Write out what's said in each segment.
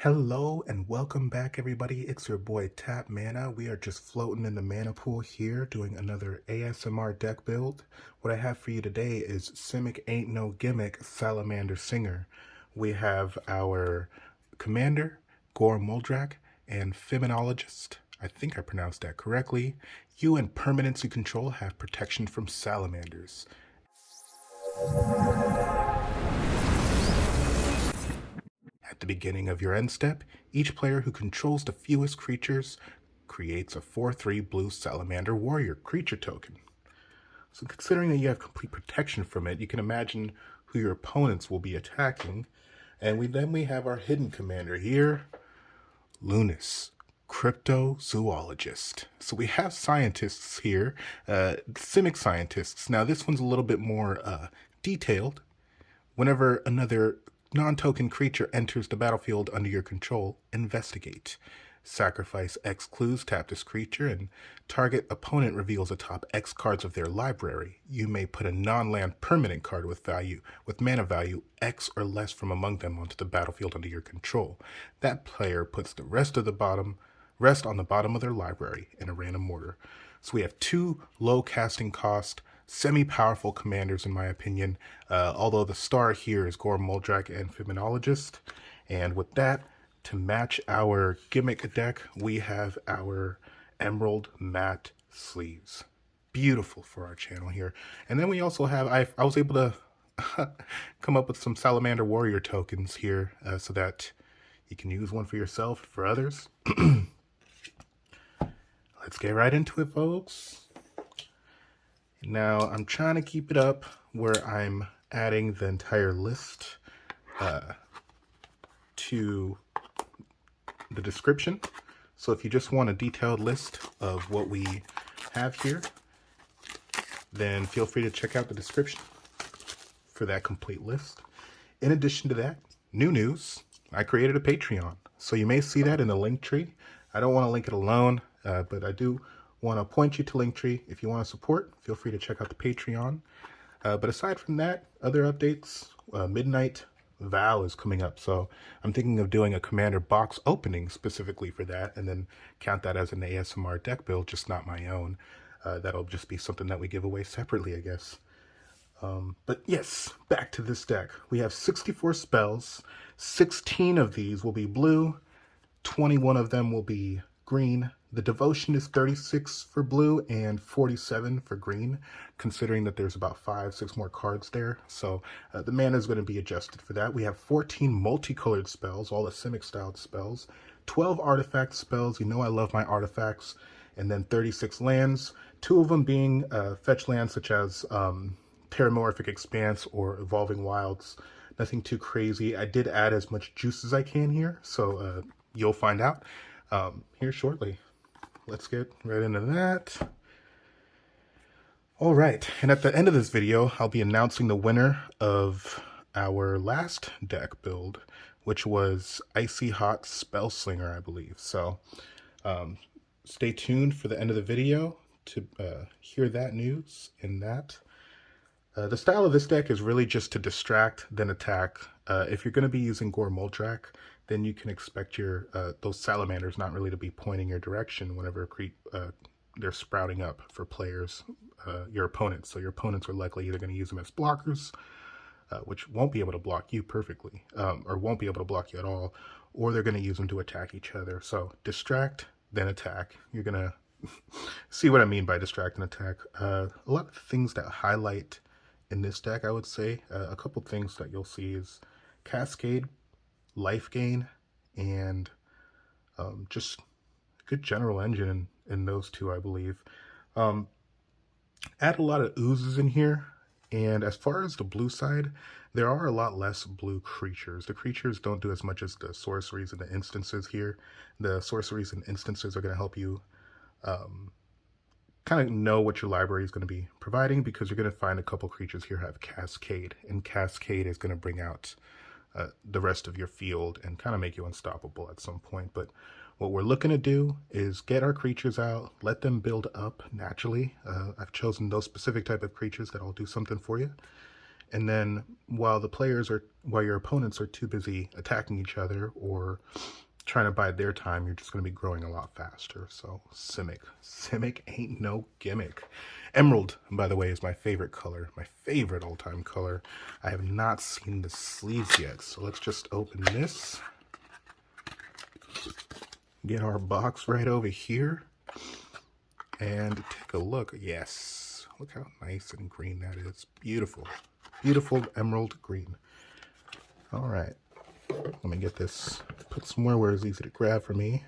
Hello and welcome back, everybody. It's your boy TapMana. We are just floating in the mana pool here, doing another ASMR deck build. What I have for you today is Simic Ain't No Gimmick Salamander Singer. We have our commander, Gor Muldrak, and Amphinologist. I think I pronounced that correctly. You and permanency control have protection from salamanders. At the beginning of your end step, each player who controls the fewest creatures creates a 4/3 blue Salamander Warrior creature token. So considering that you have complete protection from it, you can imagine who your opponents will be attacking. And then we have our hidden commander here, Lunas, cryptozoologist. So we have scientists here, Cynic Scientists. Now this one's a little bit more detailed. Whenever another non-token creature enters the battlefield under your control, investigate. Sacrifice X clues, tap this creature, and target opponent reveals the top X cards of their library. You may put a non-land permanent card with mana value X or less from among them onto the battlefield under your control. That player puts the rest on the bottom of their library in a random order. So we have two low casting cost, semi-powerful commanders in my opinion, although the star here is Gor Muldrak and Amphinologist. And with that, to match our gimmick deck, we have our Emerald Matte Sleeves. Beautiful for our channel here. And then we also have, I was able to come up with some Salamander Warrior tokens here so that you can use one for yourself, for others. Let's get right into it, folks. Now, I'm trying to keep it up where I'm adding the entire list to the description. So if you just want a detailed list of what we have here, then feel free to check out the description for that complete list. In addition to that, new news, I created a Patreon. So you may see that in the link tree. I don't want to link it alone, but I do want to point you to Linktree. If you want to support, feel free to check out the Patreon. But aside from that, other updates, Midnight Val is coming up. So I'm thinking of doing a Commander box opening specifically for that and then count that as an ASMR deck build, just not my own. That'll just be something that we give away separately, I guess. But yes, back to this deck. We have 64 spells. 16 of these will be blue. 21 of them will be green. The devotion is 36 for blue and 47 for green, considering that there's about 5-6 more cards there. So the mana is going to be adjusted for that. We have 14 multicolored spells, all the Simic styled spells, 12 artifact spells. You know I love my artifacts. And then 36 lands, 2 of them being fetch lands such as Metamorphic Expanse or Evolving Wilds. Nothing too crazy. I did add as much juice as I can here, so you'll find out here shortly. Let's get right into that. All right, and at the end of this video, I'll be announcing the winner of our last deck build, which was Icy Hot Spellslinger, I believe. So stay tuned for the end of the video to hear that news and that. The style of this deck is really just to distract, then attack. If you're going to be using Gor Muldrak, then you can expect your those salamanders not really to be pointing your direction whenever they're sprouting up for players, your opponents. So your opponents are likely either going to use them as blockers, which won't be able to block you perfectly, or won't be able to block you at all, or they're going to use them to attack each other. So distract, then attack. You're going to see what I mean by distract and attack. A lot of things that highlight in this deck, I would say, a couple things that you'll see is Cascade, life gain, and just good general engine in those two, I believe. Add a lot of oozes in here, and as far as the blue side, there are a lot less blue creatures. The creatures don't do as much as the sorceries and the instances here. The sorceries and instances are going to help you kind of know what your library is going to be providing, because you're going to find a couple creatures here have Cascade, and Cascade is going to bring out the rest of your field and kind of make you unstoppable at some point. But what we're looking to do is get our creatures out, let them build up naturally. I've chosen those specific type of creatures that'll do something for you. And then while your opponents are too busy attacking each other or trying to bide their time, you're just going to be growing a lot faster. So Simic ain't no gimmick. Emerald, by the way, is my favorite color, my favorite all-time color. I have not seen the sleeves yet, so let's just open this. Get our box right over here and take a look. Yes, look how nice and green that is. Beautiful, beautiful emerald green. All right, let me get this put somewhere where it's easy to grab for me.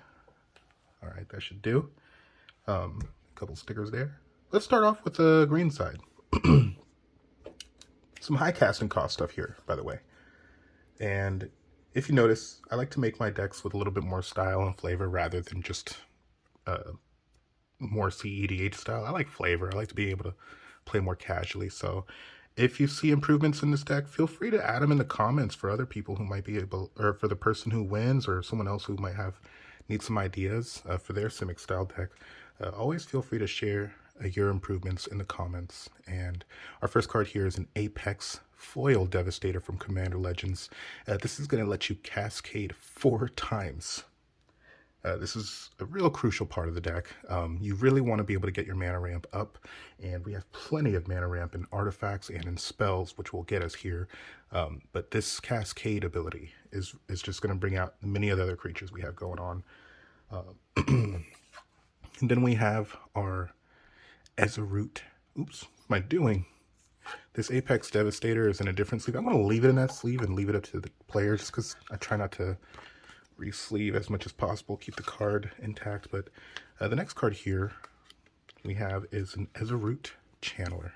All right, that should do. A couple stickers there. Let's start off with the green side. Some high casting cost stuff here, by the way. And if you notice, I like to make my decks with a little bit more style and flavor rather than just more CEDH style. I like flavor. I like to be able to play more casually. So if you see improvements in this deck, feel free to add them in the comments for other people who might be able, or for the person who wins or someone else who might need some ideas for their Simic style deck. Always feel free to share your improvements in the comments. And our first card here is an Apex Foil Devastator from Commander Legends. This is going to let you cascade 4 times. This is a real crucial part of the deck. You really want to be able to get your mana ramp up, and we have plenty of mana ramp in artifacts and in spells, which will get us here. But this cascade ability is just going to bring out many of the other creatures we have going on. And then we have our Ezerut. Oops, what am I doing? This Apex Devastator is in a different sleeve. I'm going to leave it in that sleeve and leave it up to the player just because I try not to re-sleeve as much as possible, keep the card intact. But the next card here we have is an Ezerut Channeler.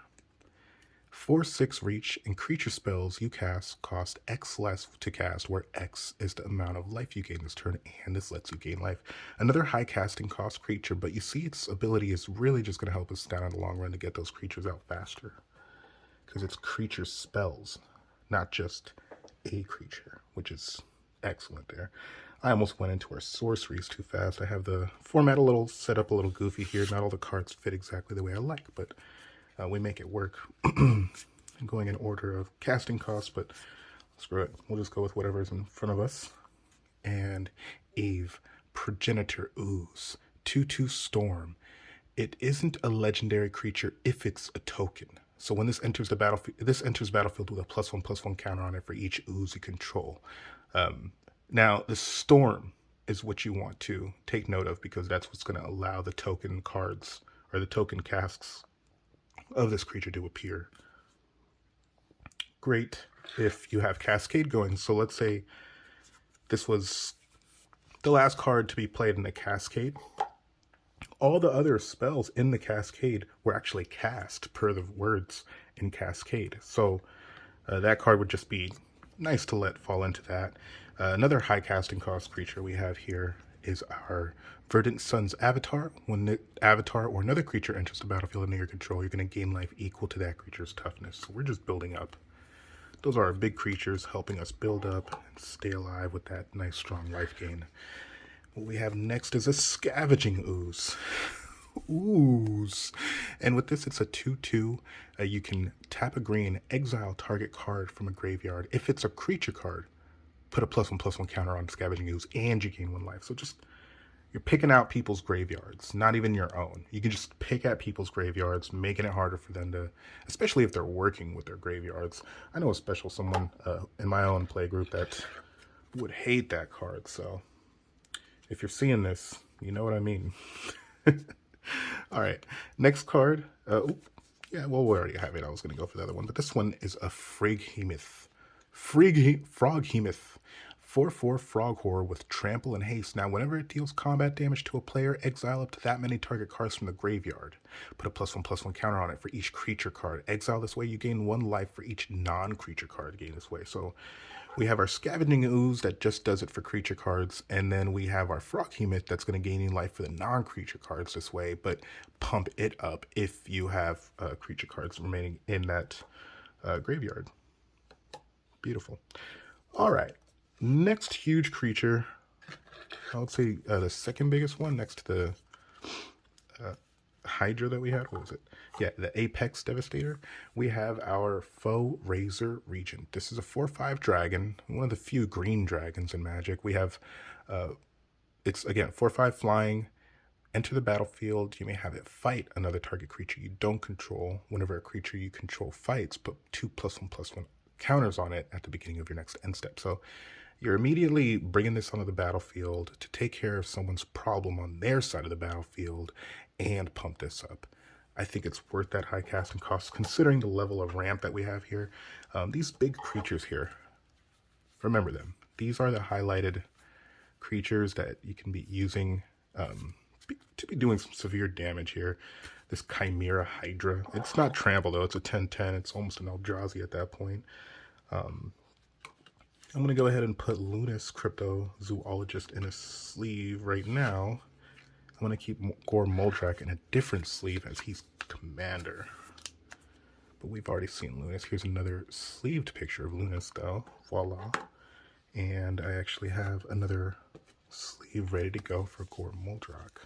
4/6 reach, and creature spells you cast cost X less to cast, where X is the amount of life you gain this turn, and this lets you gain life. Another high casting cost creature, but you see its ability is really just going to help us down in the long run to get those creatures out faster. Because it's creature spells, not just a creature, which is excellent there. I almost went into our sorceries too fast. I have the format set up a little goofy here. Not all the cards fit exactly the way I like, but we make it work. I'm going in order of casting costs, but screw it. We'll just go with whatever's in front of us. And Eve, Progenitor Ooze, 2/2 Storm. It isn't a legendary creature if it's a token. So when this enters the battlefield, with a +1/+1 counter on it for each ooze you control. Now, the storm is what you want to take note of, because that's what's going to allow the token cards or the token casks of this creature to appear. Great if you have Cascade going. So let's say this was the last card to be played in the Cascade. All the other spells in the Cascade were actually cast per the words in Cascade. So that card would just be nice to let fall into that. Another high casting cost creature we have here is our Verdant Sun's Avatar. When the Avatar or another creature enters the battlefield under your control, you're going to gain life equal to that creature's toughness. So we're just building up. Those are our big creatures helping us build up and stay alive with that nice strong life gain. What we have next is a Scavenging Ooze. Ooze. And with this, it's a 2/2. You can tap a green, exile target card from a graveyard. If it's a creature card, put a +1/+1 counter on Scavenging Ooze, and you gain 1 life. So just, you're picking out people's graveyards, not even your own. You can just pick at people's graveyards, making it harder for them to, especially if they're working with their graveyards. I know someone in my own play group that would hate that card. So if you're seeing this, you know what I mean. All right, next card. Yeah, well, we already have it. I was going to go for the other one, but this one is a Froghemoth. Froghemoth. 4/4 Frog Horror with Trample and Haste. Now, whenever it deals combat damage to a player, exile up to that many target cards from the graveyard. Put a +1/+1 counter on it for each creature card. Exile this way, you gain 1 life for each non-creature card gained this way. So we have our Scavenging Ooze that just does it for creature cards, and then we have our Froghemoth that's going to gain life for the non-creature cards this way, but pump it up if you have creature cards remaining in that graveyard. Beautiful. All right. Next huge creature, I would say the second biggest one next to the Hydra that we had. What was it? Yeah, the Apex Devastator. We have our Foe Razor Regent. This is a 4/5 dragon, one of the few green dragons in Magic. We have, it's again 4/5 flying. Enter the battlefield. You may have it fight another target creature you don't control. Whenever a creature you control fights, put 2+1/+1 counters on it at the beginning of your next end step. So you're immediately bringing this onto the battlefield to take care of someone's problem on their side of the battlefield and pump this up. I think it's worth that high casting cost considering the level of ramp that we have here. These big creatures here, remember them. These are the highlighted creatures that you can be using to be doing some severe damage here. This Chimera Hydra. It's not trample though, it's a 10/10. It's almost an Eldrazi at that point. I'm going to go ahead and put Lunas Cryptozoologist in a sleeve right now. I'm going to keep Gor Muldrak in a different sleeve as he's commander. But we've already seen Lunas. Here's another sleeved picture of Lunas though. Voila. And I actually have another sleeve ready to go for Gor Muldrak.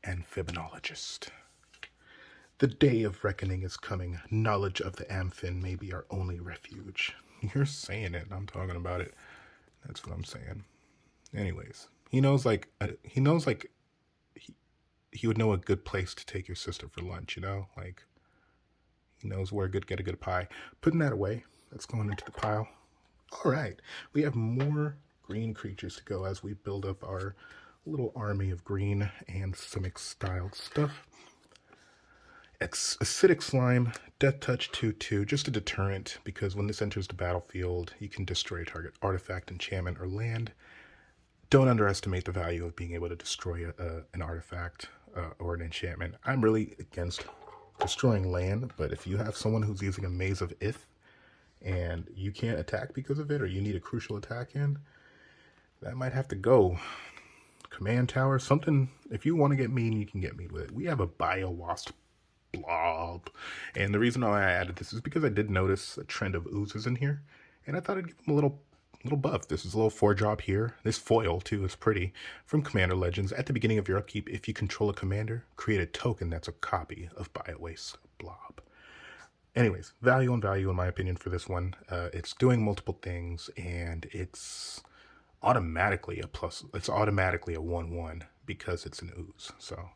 Amphinologist. The day of reckoning is coming. Knowledge of the Amphin may be our only refuge. You're saying it, I'm talking about it. That's what I'm saying. Anyways, he knows like he would know a good place to take your sister for lunch, you know? Like, he knows where to get a good pie. Putting that away, that's going into the pile. All right, we have more green creatures to go as we build up our little army of green and Simic styled stuff. Acidic Slime, Death Touch 2/2, just a deterrent, because when this enters the battlefield, you can destroy a target artifact, enchantment, or land. Don't underestimate the value of being able to destroy an artifact or an enchantment. I'm really against destroying land, but if you have someone who's using a Maze of Ith and you can't attack because of it, or you need a crucial attack in, that might have to go. Command Tower, something, if you want to get mean, you can get mean with it. We have a Bio-Wasp blob, and the reason why I added this is because I did notice a trend of oozes in here, and I thought I'd give them a little buff. This is a little 4-drop here. This foil too is pretty. From Commander Legends, at the beginning of your upkeep, if you control a commander, create a token that's a copy of Bio-Wasp blob. Anyways, value on value in my opinion for this one. It's doing multiple things, and it's automatically a plus. It's automatically a 1/1 because it's an ooze. So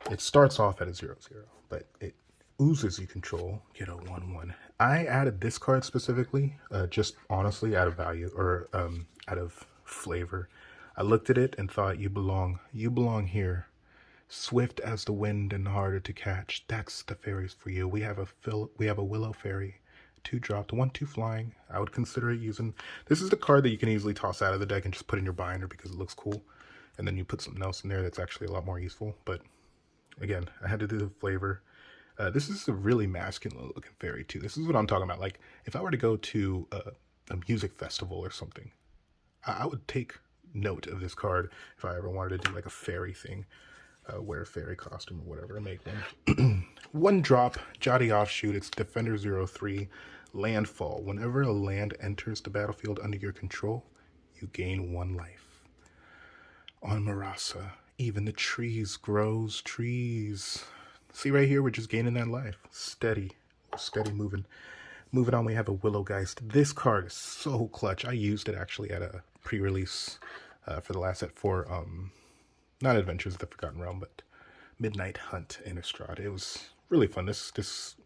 it starts off at a 0/0, but it oozes you control get a 1/1. I added this card specifically, just honestly out of value, or out of flavor. I looked at it and thought, you belong here. Swift as the wind and harder to catch. That's the fairies for you. We have a Willow Fairy, 2-drop, 1/2 flying. I would consider it using. This is the card that you can easily toss out of the deck and just put in your binder because it looks cool, and then you put something else in there that's actually a lot more useful. But again, I had to do the flavor. This is a really masculine looking fairy too. This is what I'm talking about. Like, if I were to go to a music festival or something, I would take note of this card if I ever wanted to do like a fairy thing, wear a fairy costume or whatever, make one. 1-drop, Jotty Offshoot. It's Defender 0/3, Landfall. Whenever a land enters the battlefield under your control, you gain 1 life. On Marasa, even the trees grows trees. See right here, we're just gaining that life. Steady moving. Moving on, we have a Willow Geist. This card is so clutch. I used it actually at a pre-release for the last set for, not Adventures of the Forgotten Realm, but Midnight Hunt in Innistrad. It was really fun. This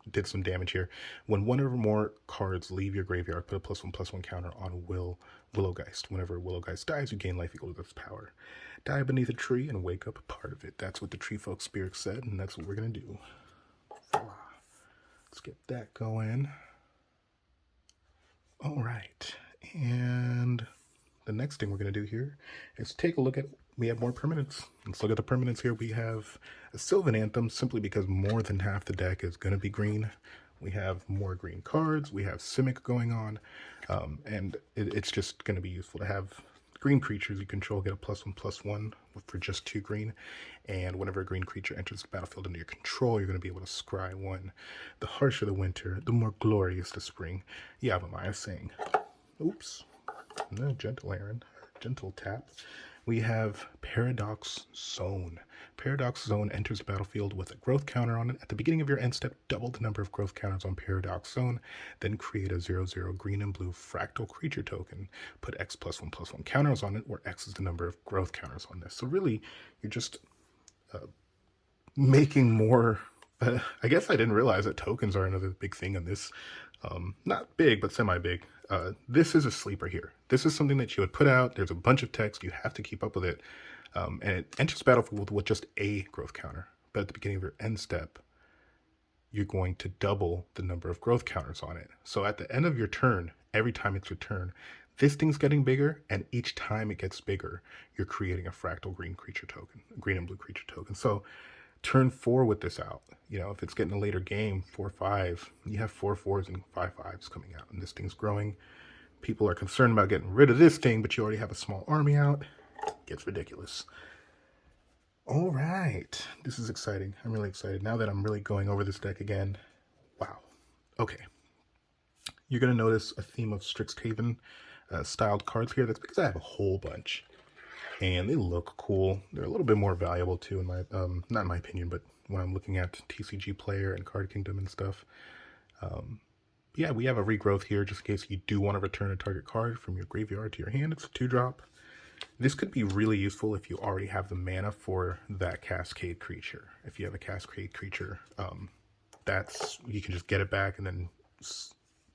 did some damage here. When one or more cards leave your graveyard, put a +1/+1 counter on Willow Geist. Whenever Willow Geist dies, you gain life equal to its power. Die beneath a tree and wake up a part of it. That's what the Tree Folk Spirit said, and that's what we're going to do. Voila. Let's get that going. All right. And the next thing we're going to do here is take a look at, we have more permanents. Let's look at the permanents here. We have a Sylvan Anthem, simply because more than half the deck is going to be green. We have more green cards. We have Simic going on. And it's just going to be useful to have green creatures you control get a +1/+1 for just 2 green, and whenever a green creature enters the battlefield under your control, you're going to be able to scry 1. The harsher the winter, the more glorious the spring. Yavimaya saying. Oops. No, gentle Aaron. Gentle tap. We have Paradox Zone. Paradox Zone enters the battlefield with a growth counter on it. At the beginning of your end step, double the number of growth counters on Paradox Zone, then create a 0/0 green and blue fractal creature token. Put X +1/+1 counters on it, where X is the number of growth counters on this. So really, you're just making more. I guess I didn't realize that tokens are another big thing on this. Not big, but semi-big. This is a sleeper here. This is something that you would put out. There's a bunch of text. You have to keep up with it. And it enters the battlefield with just a growth counter. But at the beginning of your end step, you're going to double the number of growth counters on it. So at the end of your turn, every time it's your turn, this thing's getting bigger, and each time it gets bigger, you're creating a fractal green creature token, green and blue creature token. So turn 4 with this out. You know, if it's getting a later game, 4/5, you have 4/4s and 5/5s coming out, and this thing's growing. People are concerned about getting rid of this thing, but you already have a small army out. It gets ridiculous. All right, this is exciting. I'm really excited now that I'm really going over this deck again. Wow. Okay. You're going to notice a theme of Strixhaven styled cards here. That's because I have a whole bunch. And they look cool. They're a little bit more valuable too, in my not in my opinion, but when I'm looking at TCG Player and Card Kingdom and stuff. Yeah, we have a regrowth here, just in case you do want to return a target card from your graveyard to your hand. It's a 2-drop. This could be really useful if you already have the mana for that Cascade creature. If you have a Cascade creature, you can just get it back and then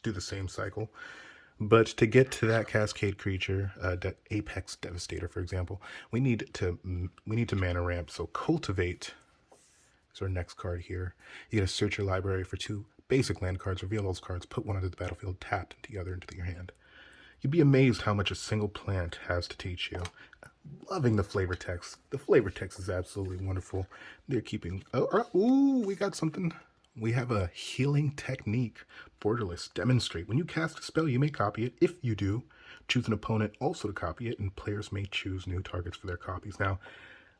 do the same cycle. But to get to that Cascade creature, Apex Devastator, for example, we need to mana ramp. So Cultivate is our next card here. You gotta search your library for 2 basic land cards, reveal those cards, put one onto the battlefield, tapped, and the other into your hand. You'd be amazed how much a single plant has to teach you. Loving the flavor text. The flavor text is absolutely wonderful. They're keeping... Ooh, we got something. We have a healing technique. Borderless. Demonstrate. When you cast a spell, you may copy it. If you do, choose an opponent also to copy it, and players may choose new targets for their copies. Now,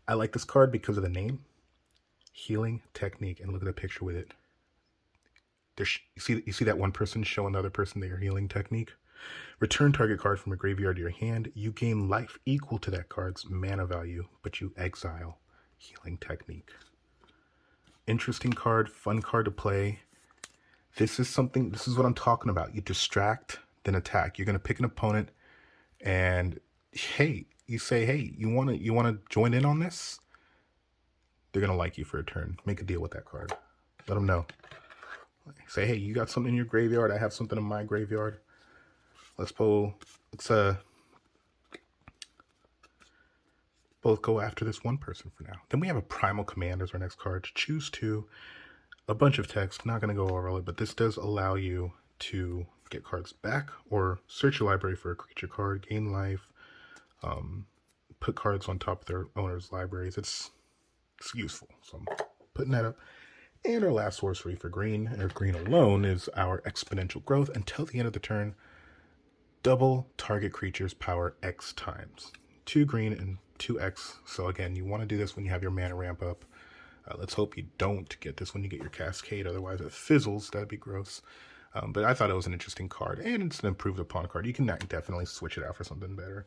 I like this card because of the name. Healing technique. And look at the picture with it. You see that one person show another person their healing technique? Return target card from a graveyard to your hand. You gain life equal to that card's mana value, but you exile. Healing technique. Interesting card, fun card to play. This is what I'm talking about. You distract, then attack. You're going to pick an opponent, and hey, you say, hey, you want to join in on this? They're going to like you for a turn. Make a deal with that card. Let them know. Say, hey, you got something in your graveyard. I have something in my graveyard. Let's both go after this one person for now. Then we have a Primal Command as our next card. Choose 2. A bunch of text. Not going to go over it, but this does allow you to get cards back or search your library for a creature card, gain life, put cards on top of their owner's libraries. It's useful. So I'm putting that up. And our last sorcery for green, or green alone, is our Exponential Growth. Until the end of the turn, double target creature's power X times. 2 green and 2X. So again, you want to do this when you have your mana ramp up. Let's hope you don't get this when you get your Cascade. Otherwise it fizzles. That'd be gross. But I thought it was an interesting card. And it's an improved upon card. You can definitely switch it out for something better.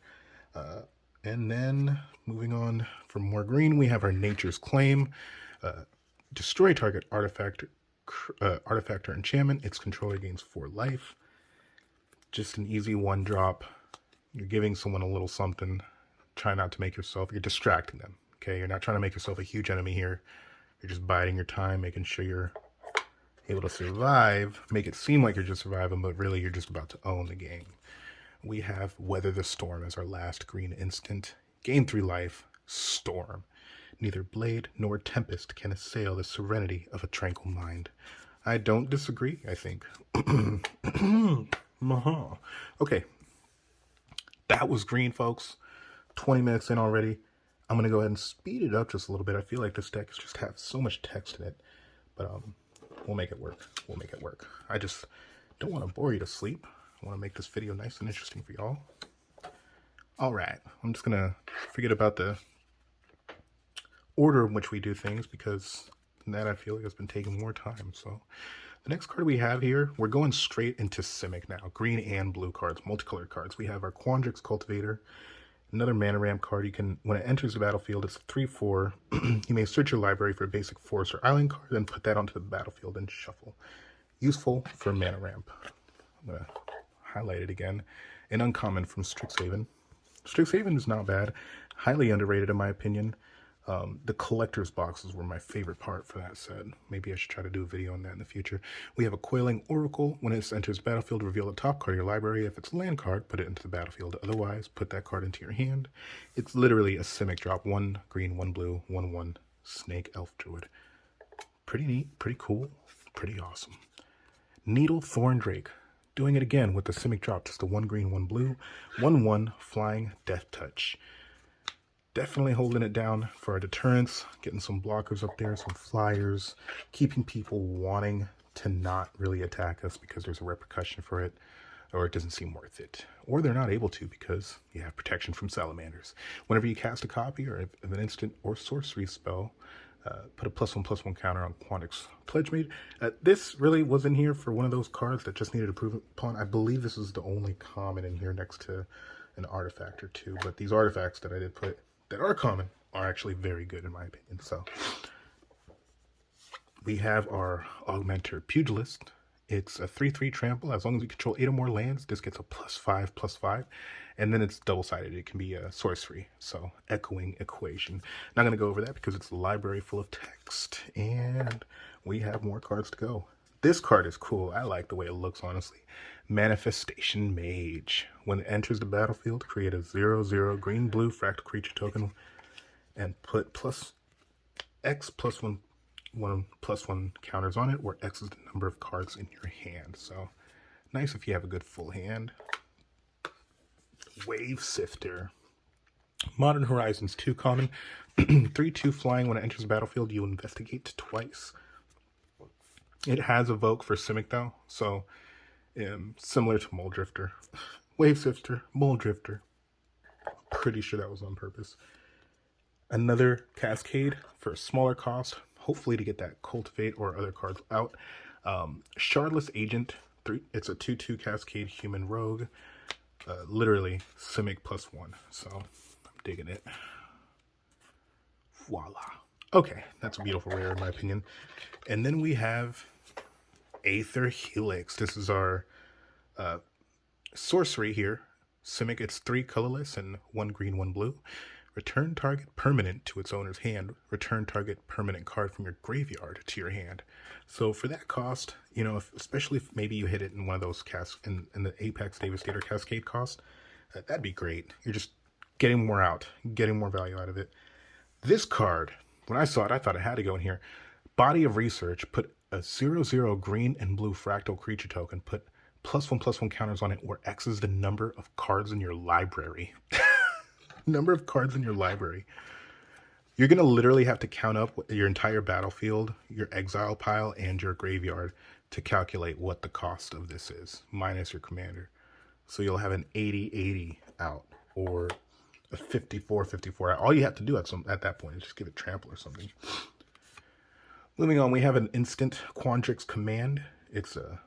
And then moving on for more green, we have our Nature's Claim. Destroy target artifact or enchantment. Its controller gains 4 life. Just an easy 1-drop. You're giving someone a little something. Try not to make you're distracting them. Okay, you're not trying to make yourself a huge enemy here. You're just biding your time, making sure you're able to survive. Make it seem like you're just surviving, but really you're just about to own the game. We have Weather the Storm as our last green instant. Gain 3 life. Storm. Neither blade nor tempest can assail the serenity of a tranquil mind. I don't disagree, I think. Okay. That was green, folks. 20 minutes in already. I'm going to go ahead and speed it up just a little bit. I feel like this deck just has so much text in it. But we'll make it work. We'll make it work. I just don't want to bore you to sleep. I want to make this video nice and interesting for y'all. All right. I'm just going to forget about the order in which we do things, because that I feel like has been taking more time. So the next card we have here, we're going straight into Simic now. Green and blue cards, multicolored cards. We have our Quantricks Cultivator. Another mana ramp card. You can, when it enters the battlefield, it's a 3/4. You may search your library for a basic forest or island card, then put that onto the battlefield and shuffle. Useful for mana ramp. I'm gonna highlight it again. An uncommon from Strixhaven. Strixhaven is not bad. Highly underrated in my opinion. The collector's boxes were my favorite part for that set. Maybe I should try to do a video on that in the future. We have a Coiling Oracle. When it enters battlefield, reveal the top card of your library. If it's a land card, put it into the battlefield. Otherwise, put that card into your hand. It's literally a Simic drop. 1 green, 1 blue, 1/1 snake elf druid. Pretty neat, pretty cool, pretty awesome. Needle Thorn Drake. Doing it again with the Simic drop. Just a 1 green, 1 blue, 1/1 flying death touch. Definitely holding it down for our deterrence, getting some blockers up there, some flyers, keeping people wanting to not really attack us because there's a repercussion for it, or it doesn't seem worth it. Or they're not able to because you have protection from salamanders. Whenever you cast a copy or of an instant or sorcery spell, put a +1/+1 counter on Quantricks Pledge Mage. This really was in here for one of those cards that just needed to prove upon. I believe this is the only common in here next to an artifact or two, but these artifacts that I did put that are common are actually very good in my opinion. So we have our Augmenter Pugilist. It's a 3/3 trample. As long as you control 8 or more lands, this gets a +5/+5. And then it's double-sided. It can be a sorcery. So echoing equation. Not going to go over that because it's a library full of text. And we have more cards to go. This card is cool. I like the way it looks, honestly. Manifestation Mage. When it enters the battlefield, create a 0/0 green-blue fractal creature token and put X +1/+1 counters on it, where X is the number of cards in your hand. So nice if you have a good full hand. Wave Sifter. Modern Horizons 2 common. 3/2 flying. When it enters the battlefield, you investigate twice. It has Evoke for Simic though, so similar to Muldrifter. Wave Sifter, Muldrifter. Pretty sure that was on purpose. Another Cascade for a smaller cost, hopefully to get that Cultivate or other cards out. Shardless Agent, it's a 2/2 Cascade Human Rogue. Literally Simic +1, so I'm digging it. Voila. Okay, that's a beautiful rare in my opinion. And then we have Aether Helix. This is our sorcery here. Simic, it's 3 colorless and 1 green, 1 blue. Return target permanent to its owner's hand. Return target permanent card from your graveyard to your hand. So for that cost, you know, especially if maybe you hit it in one of those in the Apex Devastator Cascade cost, that'd be great. You're just getting more out, getting more value out of it. This card, when I saw it, I thought it had to go in here. Body of Research, put a 0/0 green and blue fractal creature token, put +1/+1 counters on it, where X is the number of cards in your library. Number of cards in your library. You're going to literally have to count up your entire battlefield, your exile pile, and your graveyard to calculate what the cost of this is, minus your commander. So you'll have an 80/80 out, or a 54/54 out. All you have to do at that point is just give it trample or something. Moving on, we have an instant Quantricks Command. It's a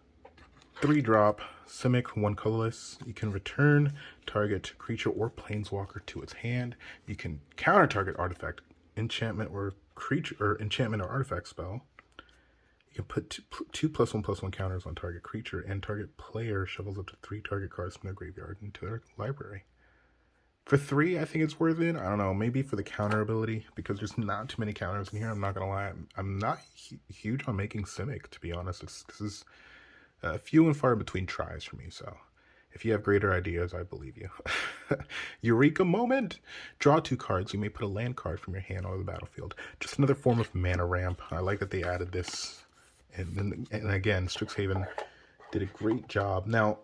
3-drop Simic, 1 colorless. You can return target creature or planeswalker to its hand. You can counter target artifact, enchantment or creature, or enchantment or artifact spell. You can put two +1/+1 counters on target creature, and target player shovels up to 3 target cards from their graveyard into their library. For 3, I think it's worth it. I don't know, maybe for the counter ability, because there's not too many counters in here. I'm not gonna lie, I'm not huge on making Simic, to be honest. This is few and far between tries for me, so if you have greater ideas, I believe you. Eureka moment! Draw 2 cards. You may put a land card from your hand onto the battlefield. Just another form of mana ramp. I like that they added this. And again, Strixhaven did a great job. Now,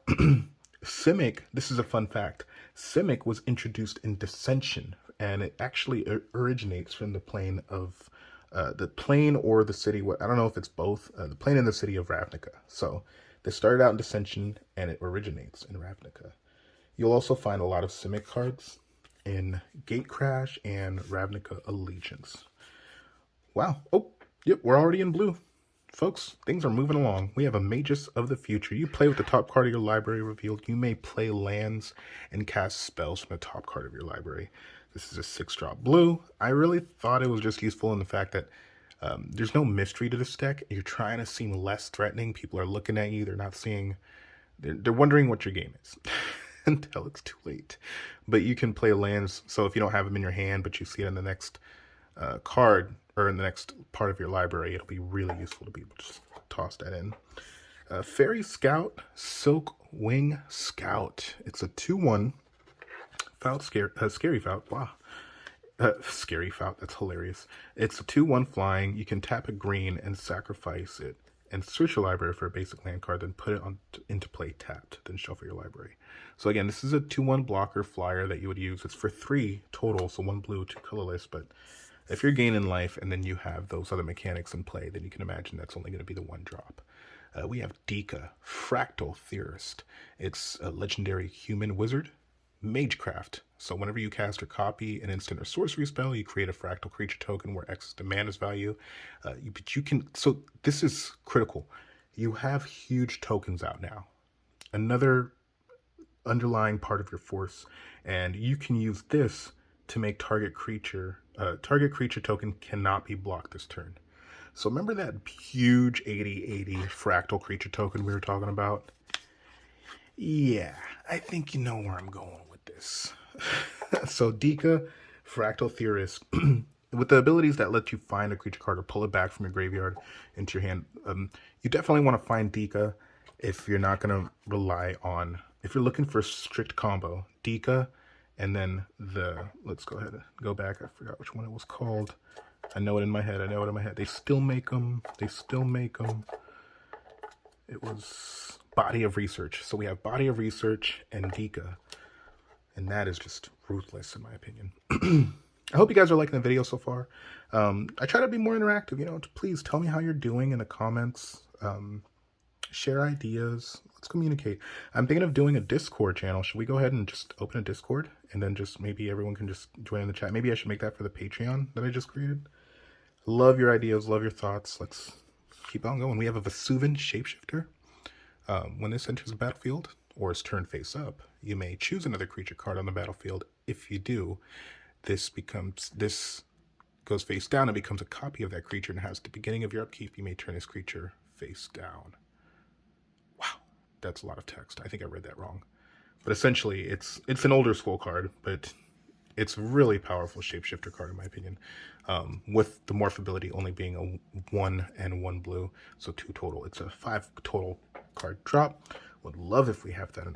Simic, this is a fun fact. Simic was introduced in Dissension, and it actually originates from the plane of the plane or the city. I don't know if it's both. The plane and the city of Ravnica. So they started out in Dissension, and it originates in Ravnica. You'll also find a lot of Simic cards in Gatecrash and Ravnica Allegiance. Wow. Oh, yep, we're already in blue. folks, things are moving along. We have a Magus of the Future. You play with the top card of your library revealed. You may play lands and cast spells from the top card of your library. This is a 6-drop blue. I really thought it was just useful in the fact that there's no mystery to this deck. You're trying to seem less threatening. People are looking at you. They're not seeing... They're wondering what your game is until it's too late. But you can play lands, so if you don't have them in your hand, but you see it in the next card, or in the next part of your library, it'll be really useful to be able to just toss that in. Fairy Scout, Silk Wing Scout. It's a 2/1 Fout, Scary Fout. Wow. Scary Fout, that's hilarious. It's a 2/1 flying. You can tap a green and sacrifice it and search your library for a basic land card, then put it into play tapped, then shuffle your library. So again, this is a 2/1 blocker flyer that you would use. It's for 3 total, so 1 blue, 2 colorless, but if you're gaining life and then you have those other mechanics in play, then you can imagine that's only going to be the 1 drop. We have Dika, Fractal Theorist. It's a legendary human wizard, Magecraft. So whenever you cast or copy an instant or sorcery spell, you create a fractal creature token where X is the mana's value. But you can, so this is critical. You have huge tokens out now. Another underlying part of your force, and you can use this to make target creature token cannot be blocked this turn. So remember that huge 80/80 fractal creature token we were talking about? Yeah, I think you know where I'm going with this. So Dika, Fractal Theorist, with the abilities that let you find a creature card or pull it back from your graveyard into your hand, you definitely want to find Dika if you're not going to rely on, if you're looking for a strict combo, Dika, and then let's go ahead and go back. I forgot which one it was called. I know it in my head. They still make them. It was Body of Research. So we have Body of Research and Dika. And that is just ruthless, in my opinion. I hope you guys are liking the video so far. I try to be more interactive. Please tell me how you're doing in the comments. Share ideas. Let's communicate. I'm thinking of doing a Discord channel. Should we go ahead and just open a Discord? And then just maybe everyone can just join in the chat. Maybe I should make that for the Patreon that I just created. Love your ideas. Love your thoughts. Let's keep on going. We have a Vesuvin Shapeshifter. When this enters the battlefield, or is turned face up, you may choose another creature card on the battlefield. If you do, this goes face down and becomes a copy of that creature and has the beginning of your upkeep. You may turn this creature face down. Wow, that's a lot of text. I think I read that wrong. But essentially, it's an older school card, but it's a really powerful shapeshifter card in my opinion. With the morph ability only being a 1 and 1 blue, so 2 total. It's a 5 total card drop. Would love if we have that in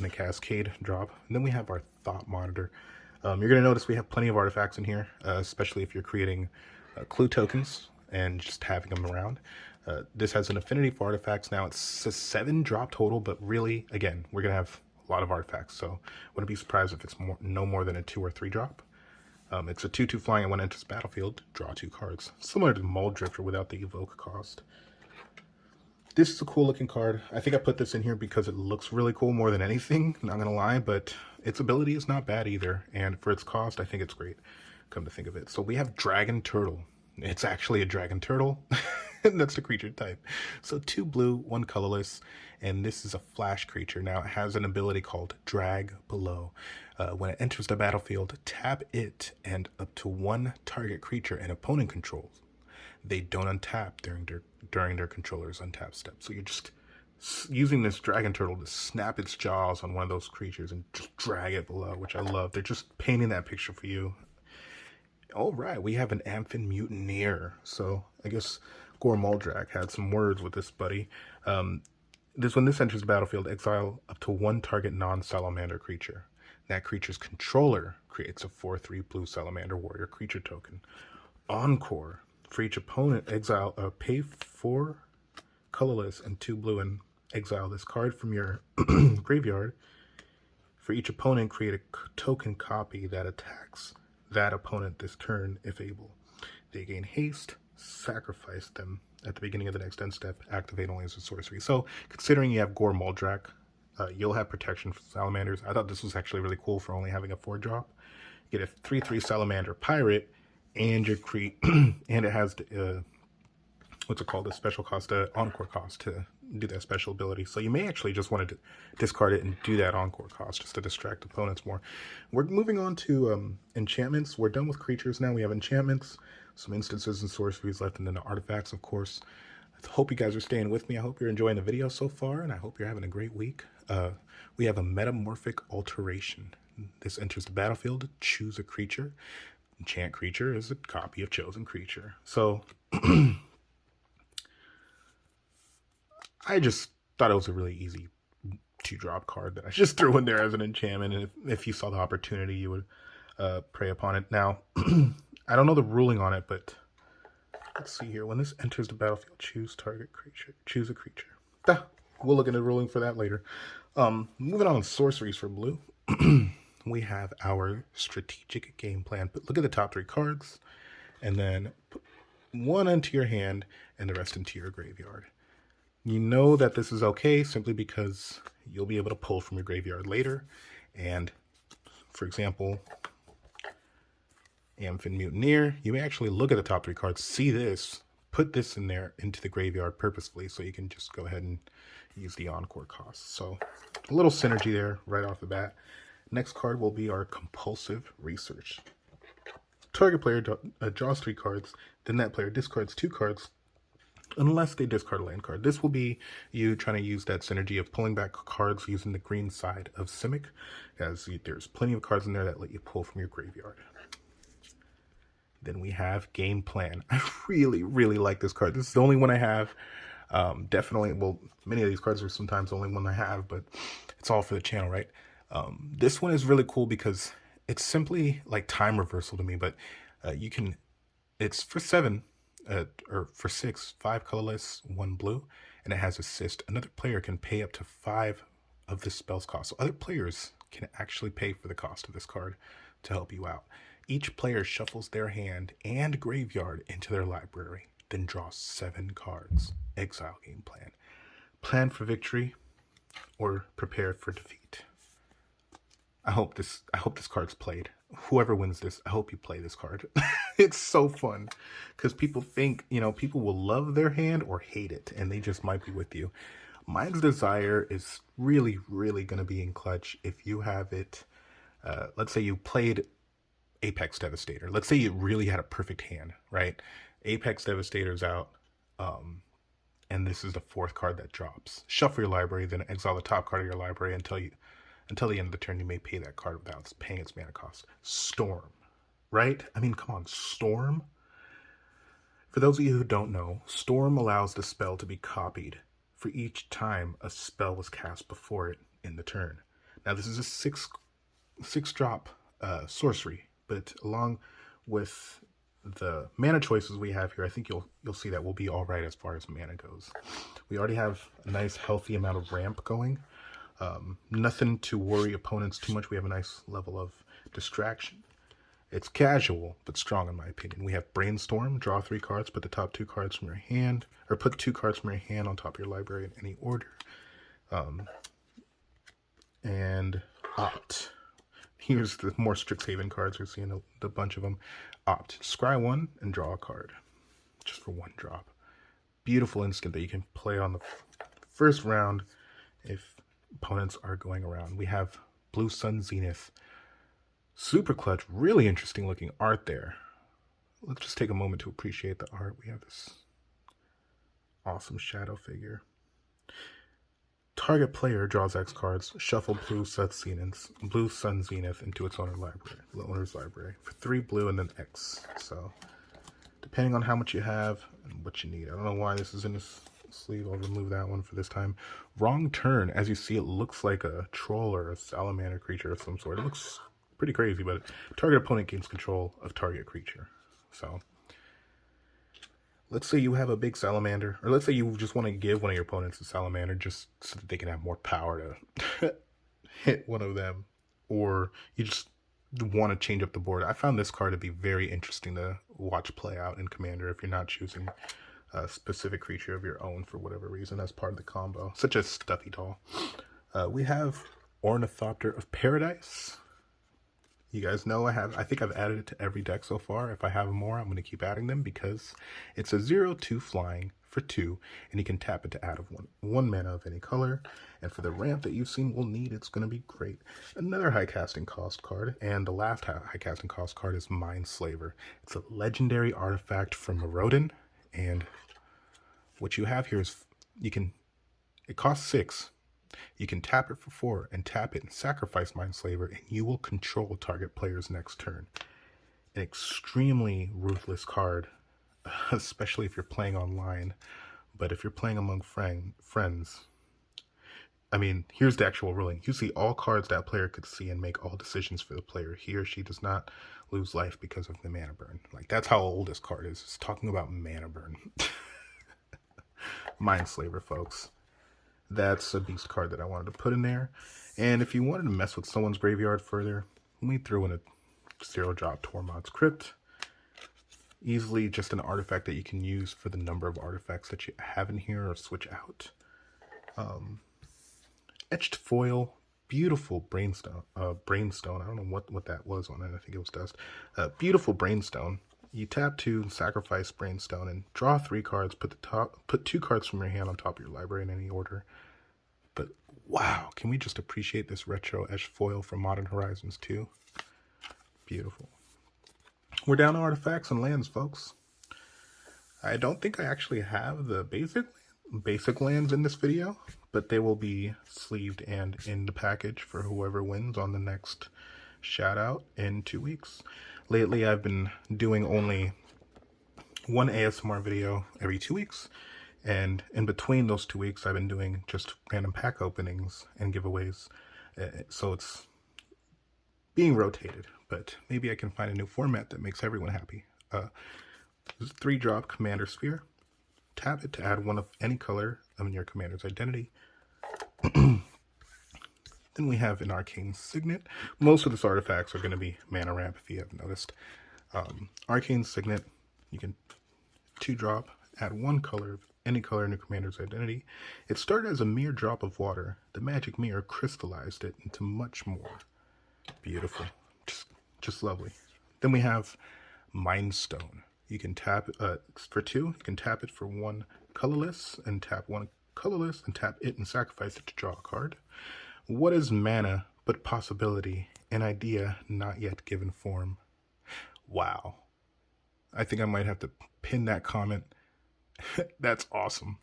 a cascade drop. And then we have our Thought Monitor. You're going to notice we have plenty of artifacts in here, especially if you're creating clue tokens and just having them around. This has an affinity for artifacts. Now it's a 7 drop total, but really, again, we're going to have a lot of artifacts, so wouldn't be surprised if it's no more than a 2 or 3 drop. It's a 2/2 flying, and when it enters battlefield, draw 2 cards. Similar to Muldrak without the evoke cost. This is a cool looking card. I think I put this in here because it looks really cool more than anything, not gonna lie, but its ability is not bad either. And for its cost, I think it's great, come to think of it. So we have Dragon Turtle. It's actually a Dragon Turtle, and that's the creature type. So 2 blue, 1 colorless, and this is a flash creature. Now it has an ability called Drag Below. When it enters the battlefield, tap it and up to 1 target creature an opponent controls. They don't untap during their controller's untap step. So you're just using this Dragon Turtle to snap its jaws on one of those creatures and just drag it below, which I love. They're just painting that picture for you. All right, we have an Amphibian Mutineer. So I guess Gor Muldrak had some words with this buddy. When this enters the battlefield, exile up to 1 target non-salamander creature. That creature's controller creates a 4/3 blue salamander warrior creature token. Encore. For each opponent, pay 4 colorless and 2 blue and exile this card from your graveyard. For each opponent, create a token copy that attacks that opponent this turn if able. They gain haste, sacrifice them at the beginning of the next end step, activate only as a sorcery. So considering you have Gor Muldrak, you'll have protection for salamanders. I thought this was actually really cool for only having a 4 drop. You get a 3/3 salamander pirate, and your and it has what's it called, a special cost, encore cost to do that special ability. So you may actually just want to discard it and do that encore cost just to distract opponents more. We're moving on to enchantments. We're done with creatures now. We have enchantments, some instances and sorceries left, and then the artifacts, of course. I hope you guys are staying with me. I hope you're enjoying the video so far, and I hope you're having a great week. We have a Metamorphic Alteration. This enters the battlefield. Choose a creature. Enchant creature is a copy of chosen creature. So I just thought it was a really easy 2-drop card that I just threw in there as an enchantment, and if you saw the opportunity, you would prey upon it. Now, I don't know the ruling on it, but let's see here. When this enters the battlefield, choose target creature. Choose a creature. We'll look into the ruling for that later. Moving on to sorceries for blue. We have our strategic game plan. But look at the top 3 cards, and then put 1 into your hand and the rest into your graveyard. You know that this is okay simply because you'll be able to pull from your graveyard later. And, for example, Amphibian Mutineer, you may actually look at the top 3 cards, see this, put this in there into the graveyard purposefully, so you can just go ahead and use the encore cost. So a little synergy there right off the bat. Next card will be our Compulsive Research. Target player draws 3 cards, then that player discards 2 cards unless they discard a land card. This will be you trying to use that synergy of pulling back cards using the green side of Simic, as there's plenty of cards in there that let you pull from your graveyard. Then we have Game Plan. I really, really like this card. This is the only one I have. Definitely, well, many of these cards are sometimes the only one I have, but it's all for the channel, right? This one is really cool because it's simply like time reversal to me, but you can, it's for 7, or for 6, 5 colorless, 1 blue, and it has assist. Another player can pay up to 5 of this spell's cost. So other players can actually pay for the cost of this card to help you out. Each player shuffles their hand and graveyard into their library, then draws 7 cards. Exile Game Plan. Plan for victory or prepare for defeat. I hope this card's played. Whoever wins this, I hope you play this card. It's so fun because people think, people will love their hand or hate it, and they just might be with you. Mind's Desire is really, really going to be in clutch if you have it. Let's say you played Apex Devastator. Let's say you really had a perfect hand, right? Apex Devastator's out, and this is the 4th card that drops. Shuffle your library, then exile the top card of your library until the end of the turn. You may pay that card without paying its mana cost. Storm, right? I mean, come on, Storm. For those of you who don't know, Storm allows the spell to be copied for each time a spell was cast before it in the turn. Now, this is a 6-drop sorcery, but along with the mana choices we have here, I think you'll see that we'll be all right as far as mana goes. We already have a nice healthy amount of ramp going. Nothing to worry opponents too much. We have a nice level of distraction. It's casual, but strong in my opinion. We have Brainstorm, draw 3 cards, put the top 2 cards from your hand, or put 2 cards from your hand on top of your library in any order. And Opt. Here's the more Strixhaven cards. We're seeing a bunch of them. Opt. Scry 1 and draw a card. Just for 1 drop. Beautiful instant that you can play on the first round if opponents are going around. We have Blue Sun Zenith. Super clutch. Really interesting looking art there. Let's just take a moment to appreciate the art. We have this awesome shadow figure. Target player draws X cards. Shuffle Blue Sun Zenith into its owner's library for 3 blue and then X. So depending on how much you have and what you need. I don't know why this is in this sleeve. I'll remove that one for this time. Wrong Turn. As you see, it looks like a troll or a salamander creature of some sort. It looks pretty crazy, but target opponent gains control of target creature. So let's say you have a big salamander, or let's say you just want to give one of your opponents a salamander just so that they can have more power to hit one of them, or you just want to change up the board. I found this card to be very interesting to watch play out in Commander if you're not choosing a specific creature of your own for whatever reason as part of the combo, such as Stuffy Doll. We have Ornithopter of Paradise. You guys know I think I've added it to every deck so far. If I have more, I'm going to keep adding them because it's a 0/2 flying for 2, and you can tap it to add one mana of any color. And for the ramp that you've seen we'll need, it's going to be great. Another high casting cost card, and the last high casting cost card is Mindslaver. It's a legendary artifact from Rodin, and what you have here is it costs 6. You can tap it for 4 and tap it and sacrifice Mindslaver, and you will control target player's next turn. An extremely ruthless card, especially if you're playing online. But if you're playing among friends, I mean, here's the actual ruling. You see all cards that player could see and make all decisions for the player. He or she does not lose life because of the mana burn. Like, that's how old this card is. It's talking about mana burn. Mindslaver, folks. That's a beast card that I wanted to put in there. And if you wanted to mess with someone's graveyard further, we threw in a 0-drop Tormod's Crypt. Easily just an artifact that you can use for the number of artifacts that you have in here or switch out. Etched foil, beautiful Brainstone. I don't know what that was on it. I think it was dust. Beautiful Brainstone. You tap 2, sacrifice Brainstone, and draw 3 cards. Put 2 cards from your hand on top of your library in any order. But wow, can we just appreciate this retro etched foil from Modern Horizons 2? Beautiful. We're down to artifacts and lands, folks. I don't think I actually have the basic lands in this video, but they will be sleeved and in the package for whoever wins on the next shout out in 2 weeks. Lately, I've been doing only one ASMR video every 2 weeks, and in between those 2 weeks, I've been doing just random pack openings and giveaways. So it's being rotated, but maybe I can find a new format that makes everyone happy. This is 3-drop Commander Sphere. Tap it to add one of any color of your commander's identity. Then we have an Arcane Signet. Most of these artifacts are going to be mana ramp, if you have noticed. Arcane Signet, you can 2-drop, add 1 color of any color in your commander's identity. It started as a mere drop of water. The magic mirror crystallized it into much more. Beautiful. Just lovely. Then we have Mind Stone. You can tap for 2. You can tap it for 1 colorless, and tap 1 colorless, and tap it and sacrifice it to draw a card. What is mana but possibility, an idea not yet given form? Wow. I think I might have to pin that comment. That's awesome.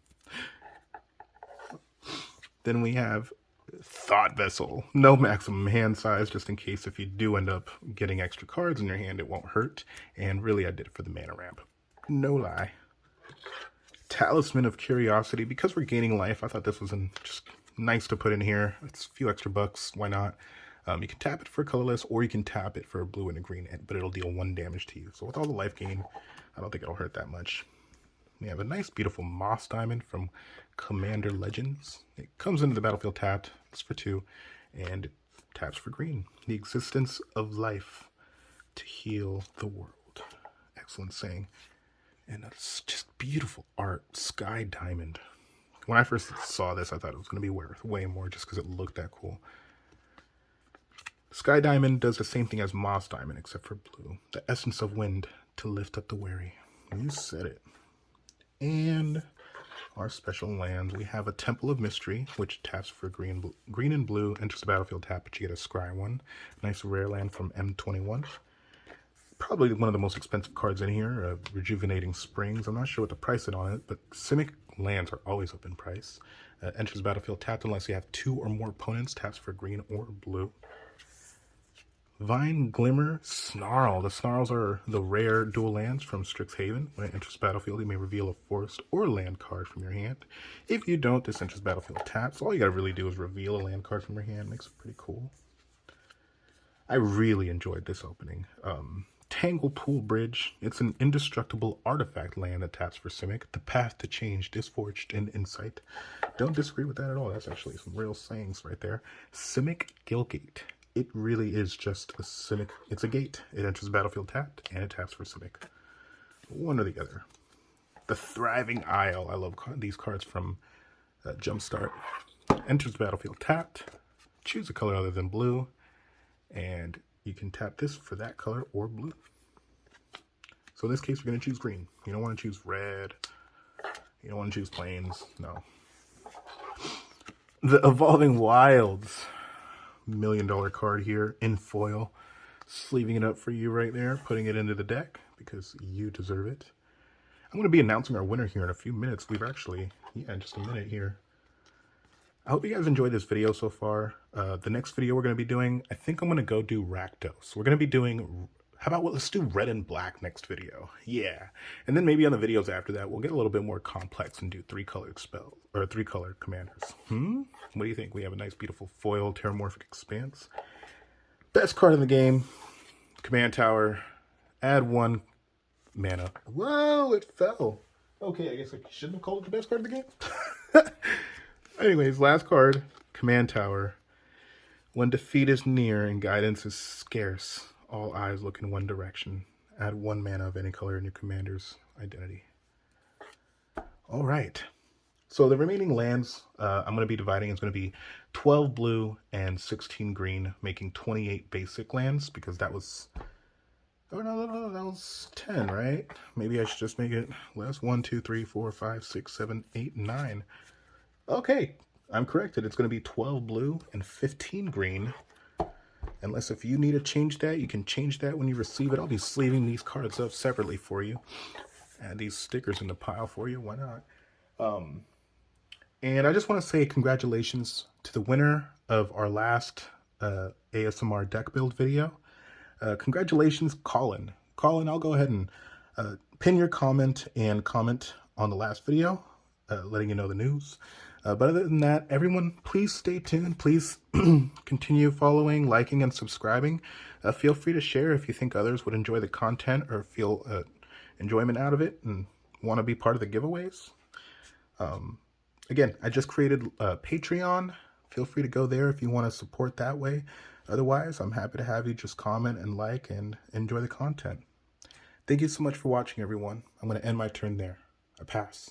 Then we have Thought Vessel. No maximum hand size, just in case if you do end up getting extra cards in your hand, it won't hurt. And really, I did it for the mana ramp. No lie. Talisman of Curiosity. Because we're gaining life, I thought this was just nice to put in here. It's a few extra bucks. Why not? You can tap it for colorless, or you can tap it for a blue and a green, but it'll deal 1 damage to you. So with all the life gain, I don't think it'll hurt that much. We have a nice, beautiful Moss Diamond from Commander Legends. It comes into the battlefield tapped. It's for 2, and it taps for green. The existence of life to heal the world. Excellent saying. And it's just beautiful art. Sky Diamond. When I first saw this, I thought it was going to be worth way more just because it looked that cool. Sky Diamond does the same thing as Moss Diamond, except for blue. The essence of wind to lift up the weary. You said it. And our special lands, we have a Temple of Mystery, which taps for green and blue, enters the battlefield tap, but you get a scry 1. Nice rare land from M21. Probably one of the most expensive cards in here, Rejuvenating Springs. I'm not sure what the price is on it, but Simic lands are always up in price. Enters the battlefield tapped unless you have 2 or more opponents, taps for green or blue. Vine Glimmer Snarl. The Snarls are the rare dual lands from Strixhaven. When it enters the battlefield, you may reveal a forest or land card from your hand. If you don't, this enters the battlefield taps. All you gotta really do is reveal a land card from your hand. Makes it pretty cool. I really enjoyed this opening. Tangle Pool Bridge. It's an indestructible artifact land that taps for Simic. The path to change, Disforged, and Insight. Don't disagree with that at all. That's actually some real sayings right there. Simic Gilgate. It really is just a Simic. It's a gate. It enters the battlefield tapped, and it taps for Simic. One or the other. The Thriving Isle. I love these cards from Jumpstart. Enters the battlefield tapped. Choose a color other than blue. And you can tap this for that color or blue. So in this case, we're going to choose green. You don't want to choose red. You don't want to choose plains. No. The Evolving Wilds. $1 million card here in foil. Sleeving it up for you right there. Putting it into the deck because you deserve it. I'm going to be announcing our winner here in a few minutes. We've actually, yeah, just a minute here. I hope you guys enjoyed this video so far. The next video we're going to be doing, I think I'm going to go do Rakdos. We're going to be doing, how about, let's do red and black next video. Yeah. And then maybe on the videos after that, we'll get a little bit more complex and do 3-colored spells, or 3-colored commanders. What do you think? We have a nice, beautiful foil Metamorphic Expanse. Best card in the game. Command Tower. Add 1 mana. Whoa, it fell. Okay, I guess I shouldn't have called it the best card of the game. Anyways, last card, Command Tower. When defeat is near and guidance is scarce, all eyes look in one direction. Add 1 mana of any color in your commander's identity. All right. So the remaining lands I'm going to be dividing is going to be 12 blue and 16 green, making 28 basic lands, because that was... Oh, no, that was 10, right? Maybe I should just make it less. 1, 2, 3, 4, 5, 6, 7, 8, 9. Okay, I'm corrected. It's going to be 12 blue and 15 green. Unless if you need to change that, you can change that when you receive it. I'll be sleeving these cards up separately for you. Add these stickers in the pile for you. Why not? And I just want to say congratulations to the winner of our last ASMR deck build video. Congratulations, Colin. Colin, I'll go ahead and pin your comment and comment on the last video, letting you know the news. But other than that, everyone, please stay tuned. Please continue following, liking, and subscribing. Feel free to share if you think others would enjoy the content or feel enjoyment out of it and want to be part of the giveaways. Again, I just created Patreon. Feel free to go there if you want to support that way. Otherwise, I'm happy to have you just comment and like and enjoy the content. Thank you so much for watching, everyone. I'm going to end my turn there. I pass.